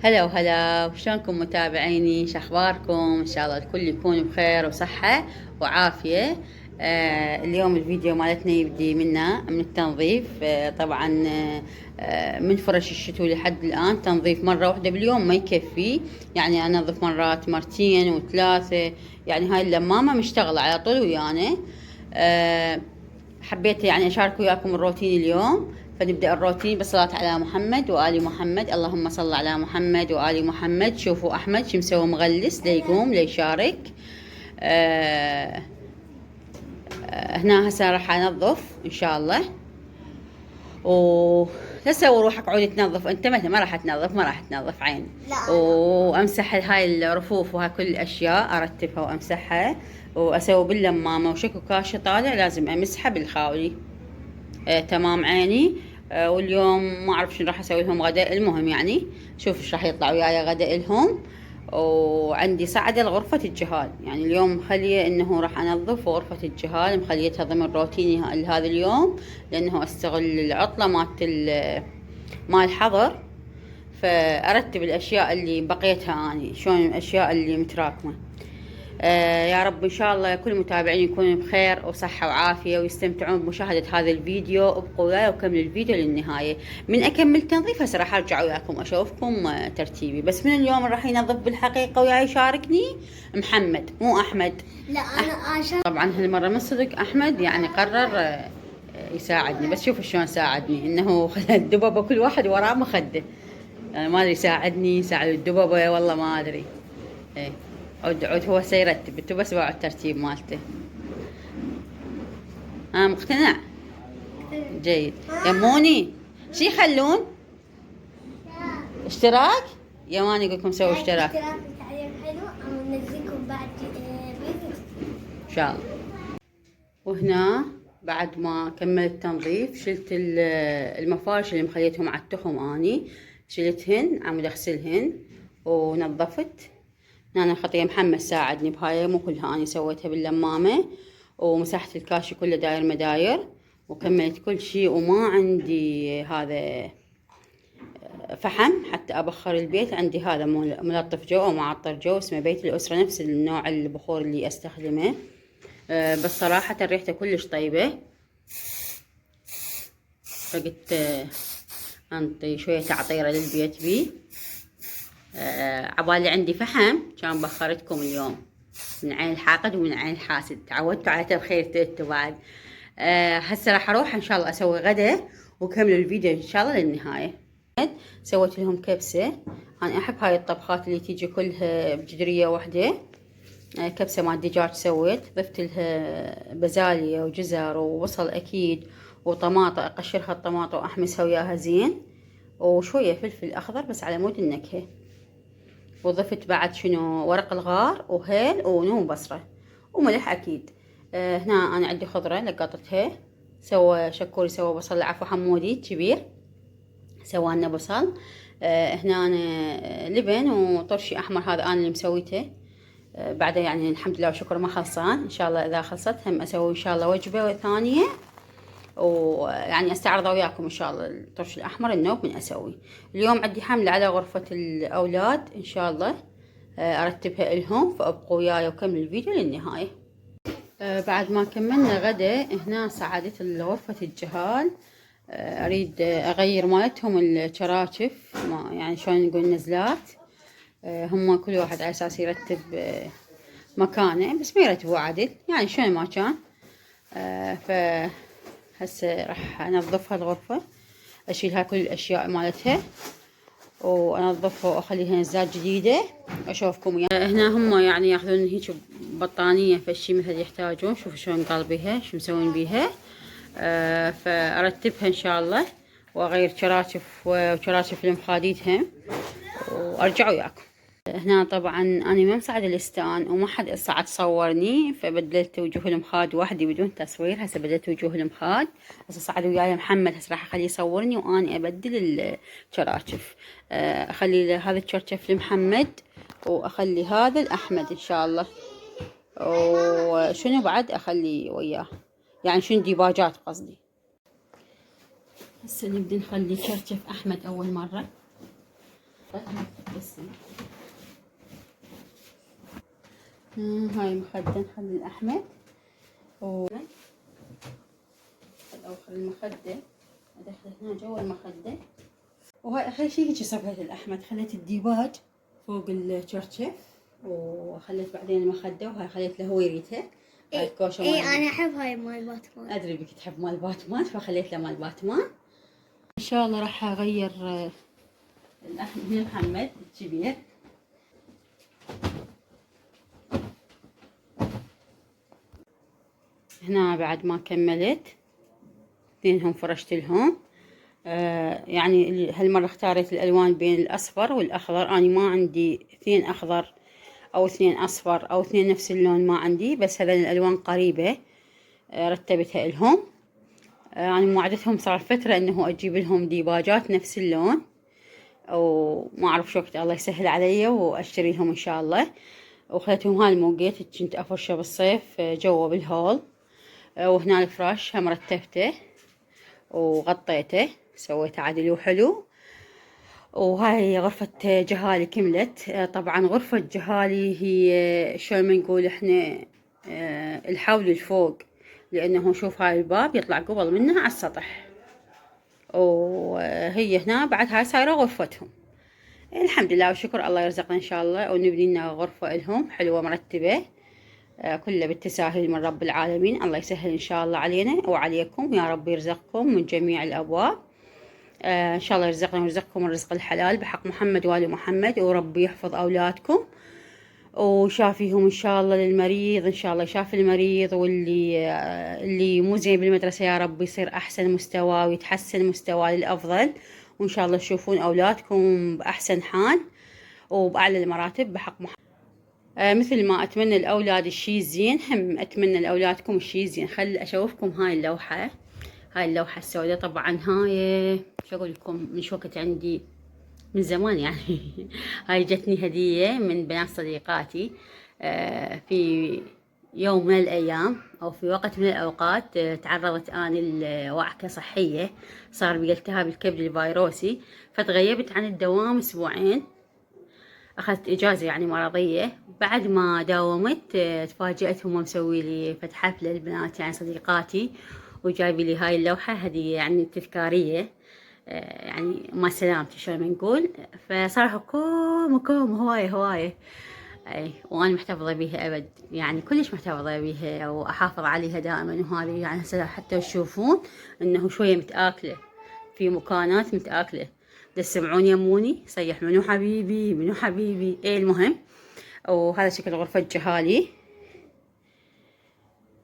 هلا وهلا، شلونكم متابعيني؟ شخباركم؟ ان شاء الله الكل يكون بخير وصحة وعافية. اليوم الفيديو مالتنا يبدي من التنظيف. طبعا من فرش الشتوي لحد الآن تنظيف مرة واحدة باليوم ما يكفي، يعني أنظف مرات مرتين وثلاثة، يعني هاي اللمامة مشتغلة على طول ويانا. حبيت يعني أشارك وياكم الروتين اليوم، فنبدأ الروتين بالصلاة على محمد وآل محمد. اللهم صل على محمد وآل محمد. شوفوا أحمد شو مسوي، مغلس ليقوم ليشارك. هنا هسه راح أنظف إن شاء الله. لا تسوي روحك عودي تنظف، انت مثلا ما راح تنظف، ما راح تنظف عين. وامسح هاي الرفوف وهاي كل الاشياء ارتبها وامسحها واسوي باللمامه، وشكو كاشي طالع لازم امسحه بالخاولي. تمام عيني. واليوم ما اعرف شنو راح اسوي لهم غداء، المهم يعني شوف ايش راح يطلع وياي غداء لهم. وعندي صعدة لغرفة الجهال، يعني اليوم مخلية انه راح انظف غرفة الجهال، مخليتها ضمن روتيني لهذا اليوم، لانه استغل العطلة مال الحظر، فارتب الاشياء اللي بقيتها اني، شلون الاشياء اللي متراكمة. يا رب ان شاء الله كل المتابعين يكونوا بخير وصحة وعافية ويستمتعون بمشاهدة هذا الفيديو. ابقوا وياي وكملوا الفيديو للنهاية. من اكمل تنظيف هسه راح ارجع وياكم اشوفكم ترتيبي. بس من اليوم راح ينظف بالحقيقة وياي يشاركني محمد مو احمد. لا انا طبعا هالمرة من صدق احمد يعني قرر يساعدني، بس شوفوا شلون ساعدني، انه خذ الدببة كل واحد وراه مخده، يعني ما ادري يساعدني يساعد الدببة والله ما ادري. ايه عود هو سيرتب، انتو بس باعوا الترتيب مالته. مقتنع؟ جيد. يموني شي يخلون اشتراك؟ يماني يقول لكم سووا اشتراك تعليم حلو، ننزلكم بعد فيديو ان شاء الله. وهنا بعد ما كملت تنظيف شلت المفارش اللي مخليتهم على التخم، اني شلتهن عمود اغسلهن ونظفت. هنا خطية محمد ساعدني بهاي، مو كلها اني سويتها باللمامة، ومسحت الكاشي كله داير مداير وكملت كل شيء. وما عندي هذا فحم حتى ابخر البيت، عندي هذا ملطف جو او معطر جو اسمه بيت الاسرة، نفس النوع البخور اللي استخدمه. بس صراحة ريحته كلش طيبة، فقلت انطي شوية تعطيرة للبيت بيه. عبالي عندي فحم كان بخرتكم اليوم من عين الحاقد ومن عين الحاسد، تعودتوا على تبخير انتوا بعد. هسه راح اروح ان شاء الله اسوي غدا وكملوا الفيديو ان شاء الله للنهاية. سويت لهم كبسة، انا احب هاي الطبخات اللي تيجي كلها بجدرية واحدة. كبسة مال دجاج سويت، ضفت لها بازاليا وجزر وبصل اكيد وطماطة، اقشرها الطماطة واحمسها وياها زين، وشوية فلفل اخضر بس على مود النكهة. وضفت بعد شنو ورق الغار وهيل ونوم بصرة وملح اكيد. هنا انا عندي خضرة لقطتها، سوى شكوري سوى بصل، عفوا حمودي كبير سوى لنا بصل. هنا أنا لبن وطرشي احمر، هذا انا اللي مسويته. بعده يعني الحمد لله وشكر ما خلصان، ان شاء الله اذا خلصت هم اسوي ان شاء الله وجبة ثانية، ويعني استعرضه وياكم ان شاء الله الطرش الاحمر النوب من اسوي. اليوم عندي حملة على غرفة الاولاد ان شاء الله ارتبها لهم، فابقوا وياي وكمل الفيديو للنهاية. بعد ما كملنا غدا هنا صعدت لغرفة الجهال، اريد اغير مالتهم الشراشف، يعني شلون نقول نزلات. هم كل واحد على اساس يرتب مكانه، بس ما يرتبوا عدل يعني شلون ما كان. فهسه راح انظفها الغرفة، اشيلها كل الاشياء مالتها وانظفها واخليها نزلات جديدة واشوفكم هنا هم يعني ياخذون هيك بطانية فشي مثل يحتاجون. شوفوا شلون قلبيها شو مسوين بيها. فارتبها ان شاء الله واغير شراشف وشراشف المخاديدها وارجع وياكم. هنا طبعا انا ما مصعد الاستان وما حد صعد صورني، فبدلت وجوه المخاد وحدي بدون تصوير. هسه بدلت وجوه المخاد، هسه صعد وياي محمد، هسه راح اخليه يصورني واني ابدل الشراشف. اخلي هذا الشرشف لمحمد واخلي هذا لاحمد ان شاء الله. وشنو بعد اخلي وياه، يعني شنو ديباجات قصدي. هسه نبدي نخلي شرشف احمد اول مره. بس هاي مخدة نخلي الأحمد أو المخدة أدخل هنا جوا المخدة. وهاي آخر شي هيجي صبغة الأحمد، خليت الديباج فوق الشرشف وخليت بعدين المخدة، وهاي خليت له هويريته. هاي الكوشة اي انا احب هاي مال باتمان. ادري بك تحب مال باتمان فخليت له مال باتمان. ان شاء الله راح اغير الاحمد من محمد الكبير. هنا بعد ما كملت اثنينهم فرشت لهم. يعني هالمرة اختاريت الالوان بين الاصفر والاخضر. انا ما عندي اثنين اخضر او اثنين اصفر او اثنين نفس اللون، ما عندي، بس هذين الالوان قريبة رتبتها لهم. يعني موعدتهم صار فترة انه اجيب لهم ديباجات نفس اللون، وما اعرف شو وقت الله يسهل علي واشتري لهم ان شاء الله. وخليتهم هاي الموقيت كنت افرشه بالصيف جوا بالهول. وهنا الفراش هم رتبته وغطيته سويته عدل وحلو. وهاي غرفة جهالي كملت. طبعا غرفة جهالي هي شلون ما نقول احنا الحول الفوق، لانه شوف هاي الباب يطلع قبل منه على السطح، وهي هنا بعد هاي صايرة غرفتهم. الحمد لله والشكر، الله يرزقنا ان شاء الله ونبني لنا غرفة لهم حلوة مرتبة كلها بالتساهل من رب العالمين. الله يسهل ان شاء الله علينا وعليكم، يا رب يرزقكم من جميع الابواب. ان شاء الله يرزقنا ويرزقكم الرزق الحلال بحق محمد وآل محمد، وربي يحفظ اولادكم وشافيهم ان شاء الله. للمريض ان شاء الله يشافي المريض، اللي مو زين بالمدرسة يا رب يصير احسن مستوى ويتحسن مستوى للافضل، وان شاء الله تشوفون اولادكم باحسن حال وباعلى المراتب بحق محمد. مثل ما اتمنى الاولاد الشي زين، هم اتمنى لاولادكم الشي زين. خل اشوفكم هاي اللوحة. هاي اللوحة السوداء طبعا هاي شو اقول لكم من شو وقت عندي من زمان يعني. هاي جتني هدية من بنات صديقاتي في يوم من الأيام أو في وقت من الأوقات. تعرضت أنا لوعكة صحية، صار بي التهاب الكبد الفيروسي، فتغيبت عن الدوام أسبوعين. أخذت إجازة يعني مرضية. بعد ما داومت تفاجأت هم مسوي لي فتح حفلة البنات يعني صديقاتي، وجايبي لي هاي اللوحة هدية يعني تذكارية، يعني ما سلامتي شلون ما نقول. فصراحة كوم هواية اي، وانا محتفظة بيها ابد، يعني كلش محتفظة بيها واحافظ عليها دائما. وهذه يعني حتى تشوفون انه شوية متآكلة في مكانات متآكلة. تسمعون يموني صيح منو حبيبي منو حبيبي. ايه المهم، وهذا شكل غرفة جهالي.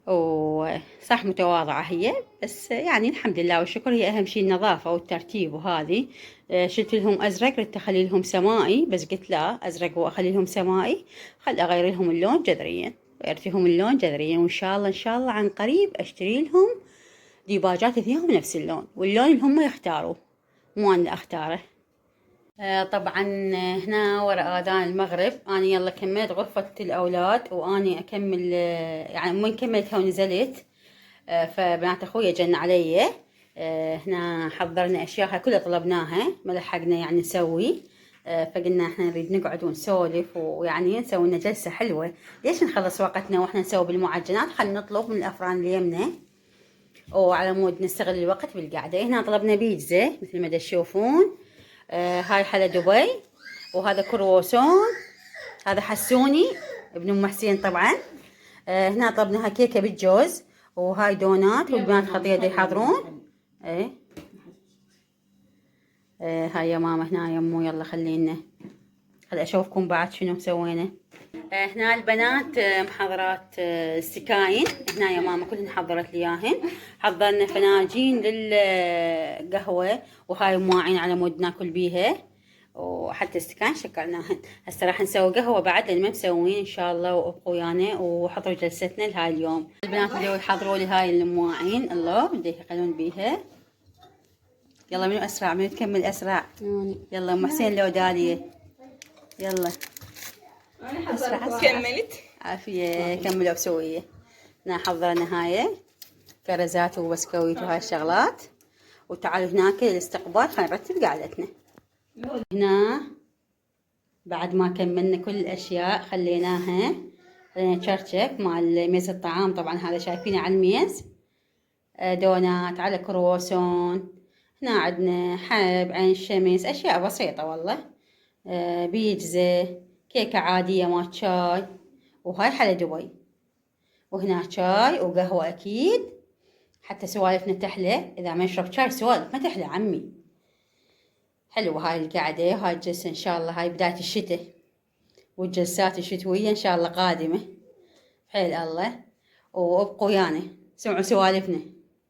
وصح متواضعة هي، بس يعني الحمد لله والشكر. هي أهم شيء النظافة والترتيب. وهذه شلت لهم أزرق، ردت أخلي لهم سمائي، بس قلت لا أزرق وأخلي لهم سمائي، خل أغير لهم اللون جذريا. غيرت لهم اللون جذريا، وإن شاء الله عن قريب أشتري لهم ديباجات فيهم نفس اللون، واللون اللي هم يختاروا مو أنا أختاره. طبعا هنا ورا آذان المغرب أنا يلا كملت غرفة الأولاد، وأني أكمل يعني من كملتها ونزلت. فبنات أخويا جن علي. هنا حضرنا أشياء كلها طلبناها ما لحقنا يعني نسوي. فقلنا احنا نريد نقعد ونسولف ويعني نسوي لنا جلسة حلوة. ليش نخلص وقتنا واحنا نسوي بالمعجنات؟ خلينا نطلب من الأفران اللي يمنا، وعلى مود نستغل الوقت بالقعدة. هنا طلبنا بيتزا مثل ما تشوفون. هاي حلا دبي، وهذا كرواسون، هذا حسوني ابن ام حسين طبعا. هنا طلبناها كيكه بالجوز، وهاي دونات، والبنات خطيه دي يحضرون. ايه هاي يا ماما هنا يمو. يلا خلينا اشوفكم بعد شنو سوينا. هنا البنات محضرات السكاين. هنا يا ماما كلهن حضرت لي اياهن. حضرنا فناجين للقهوه، وهاي مواعين على مود ناكل بيها، وحتى السكاين شكرناهن. هسه راح نسوي قهوه بعد للي ما مسوين ان شاء الله، وابقوا ويانا وحضروا جلستنا لهاي اليوم. البنات بدوا يحضروا لي هاي المواعين، الله بدي يقلون بيها. يلا منو اسرع؟ منو تكمل اسرع؟ يلا ام حسين لو داليه. يلا أسرع. كملت عافية. كملوا بسوية. هنا حضرنا هاي كرزات وبسكويت وهاي الشغلات. وتعالوا هناك الاستقبال، خلينا نرتب قعدتنا. هنا بعد ما كملنا كل الاشياء خلينا نشرشف مال ميز الطعام. طبعا هذا شايفينه على الميز، دونات على كرواسون. هنا عندنا حلب، عين الشمس، اشياء بسيطة والله. بيتزا، كيكة عادية مال شاي. وهاي حلا دبي. وهنا شاي وقهوة اكيد، حتى سوالفنا تحلى. اذا ما يشرب شاي سوالف ما تحلى عمي. حلوة هاي القعدة وهاي الجلسة ان شاء الله. هاي بداية الشتاء، والجلسات الشتوية ان شاء الله قادمة حيل الله. وابقوا ويانا سمعوا سوالفنا.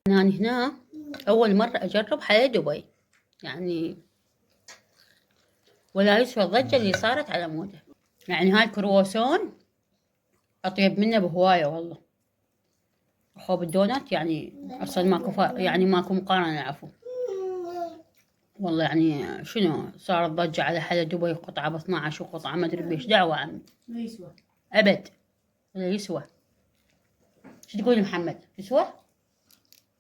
أنا هنا أول مرة أجرب حلا دبي يعني، ولا يسوى الضجة اللي صارت على موده. يعني هاي الكرواسون أطيب منه بهواية والله. خوب الدونات يعني أصلا ماكو يعني ماكو مقارنة. العفو والله. يعني شنو صارت ضجة على حلا دبي، قطعة ب12 وقطعة ما أدري بيش دعوة عمي. لا يسوى أبد ولا يسوى. شو تقول محمد؟ يسوى؟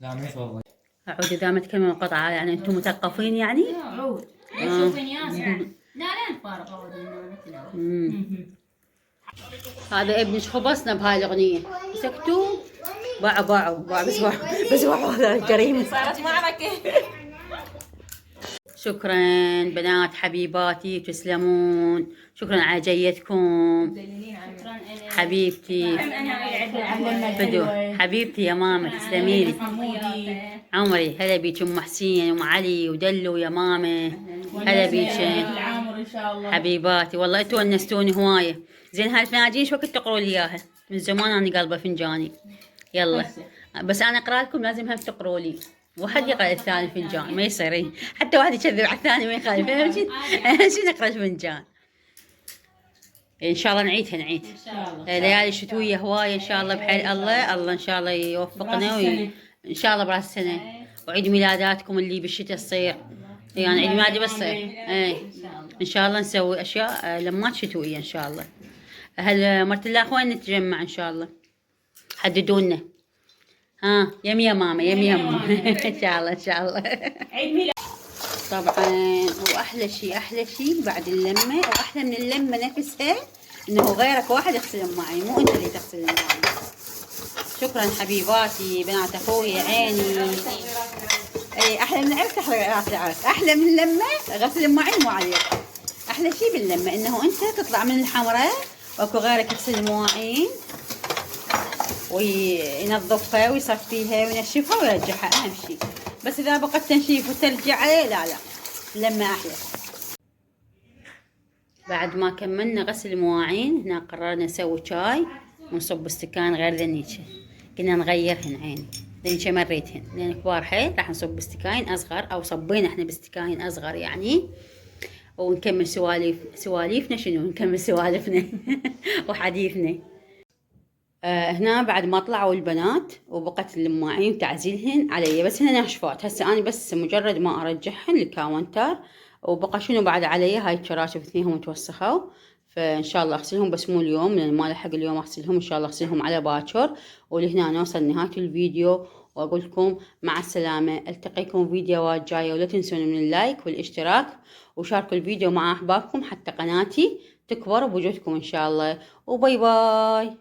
لا ما يسوى. أعود إذا ما تكلمون قطعة يعني أنتم مثقفين يعني؟ عود شوفين ياسر. لا نفارق عود. هذا ابني خبصنا بهاي الأغنية. سكتوا باعوا بس هذا الجريمة. صارت معركة. شكرا بنات حبيباتي، تسلمون. شكرا على جيتكم حبيبتي. بدو حبيبتي يا ماما تسلميلي. عمري هلا بيك ام حسين وام علي ودلو يا ماما. هلا بيك حبيباتي والله. انتوا ونستوني هوايه. زين هاي الفناجين شو وقت تقروا لي اياها؟ من زمان انا قلبه فنجاني. يلا بس انا اقرا لكم لازم هم تقروا لي. واحد يقرا الثاني فنجان ما يصير، حتى واحد يكذب على الثاني ما يخالف. شو نقرا الفنجان ان شاء الله. نعيد ان شاء الله. ليالي شتويه هوايه ان شاء الله بحيل الله. الله ان شاء الله يوفقنا ان شاء الله براس السنه. وعيد ميلاداتكم اللي بالشتاء تصير يعني عيد ميلادي بالصيف. اي ان شاء الله نسوي اشياء لمات شتويه ان شاء الله. هل مرت الله وين نتجمع ان شاء الله؟ حددونا. ها يم يا ماما يم ان شاء الله ان شاء الله. عيد ميلاد طبعا. واحلى شيء بعد اللمه، واحلى من اللمه نفسها انه غيرك واحد يغسل المواعين، مو انت اللي تغسل المواعين. شكرا حبيباتي بنات اخوي عيني. اي احلى من عرس احلى من اللمه غسل المواعين مو عليك. احلى شيء باللمه انه انت تطلع من الحمراء واكو غيرك يغسل المواعين وينظفها ويصفيها وينشفها ويرجعها. اهم شيء. بس اذا بقت تنشيف وترجع عليه لا لما احلى. بعد ما كملنا غسل المواعين هنا قررنا نسوي شاي ونصب استكان غير ذنيشه. قلنا نغيرهن عيني ذنيشه مريتهن لان كبار حيل. راح نصب باستكاين اصغر او صبينا احنا باستكاين اصغر يعني. ونكمل سواليفنا. شنو نكمل سوالفنا وحديثنا. هنا بعد ما طلعوا البنات وبقت المواعين وتعزيلهن علي، بس هنا ناشفات. هسه انا بس مجرد ما ارجعهن للكاونتر. وبقى شنو بعد علي هاي الشراشف اثنينهم متوسخوا، فان شاء الله اغسلهم بس مو اليوم لان ما لحق اليوم اغسلهم. ان شاء الله اغسلهم على باكر. ولهنا نوصل نهاية الفيديو واقول لكم مع السلامة. التقيكم فيديوهات جاية ولا تنسون من اللايك والاشتراك وشاركوا الفيديو مع احبابكم حتى قناتي تكبر بوجودكم ان شاء الله. وباي باي.